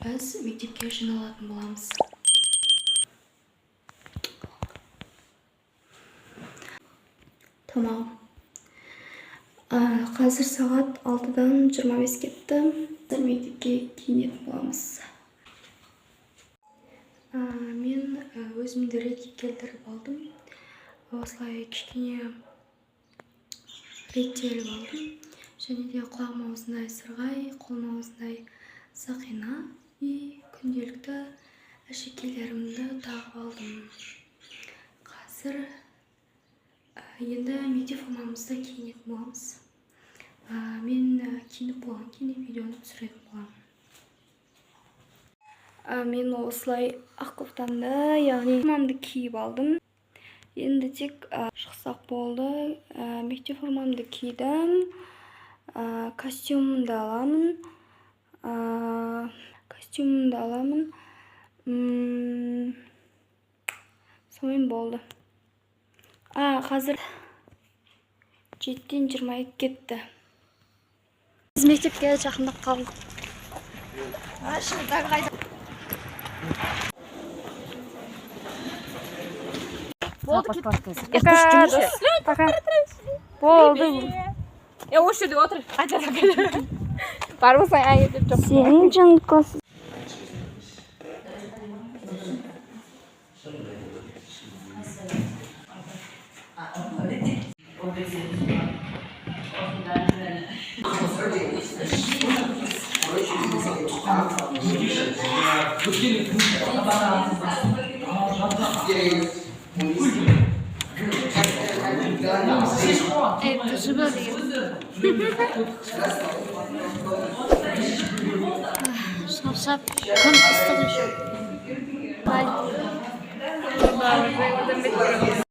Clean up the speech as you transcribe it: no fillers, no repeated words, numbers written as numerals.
Biz mektabga жиналатын боламыз. Tamam. Қазір сағат 6-дан 25 кетті. Біз мектепке киінетін боламыз. Мен өзімді ретке келтіріп алдым. Осылай кішкене реттеліп алдым. Және де құлағыма осындай сырғай, қолыма осындай сақина и күнделікті әшекейлерімді тағып алдым. Қазір енді мектеп формамызда киінетін боламыз. Мен киініп болған кейін видеоны түсіретін боламын. Мен осылай ақ кофтамды, яғни формамды киіп алдым. Енді тек шықсақ болды. Мектеп формамды кидім. Костюмымды аламын. Сонымен болды. Қазір 7-ден 22 кетті. Біз мектепке жақындап қалдық. Болды, Пока. Болды. Осы жерде отыр. Қайда. Бармасаң әйел деп жоқ. Сенің жын класс. Evet, dışı böyleyim. Şapşap, kan ısıtır şu.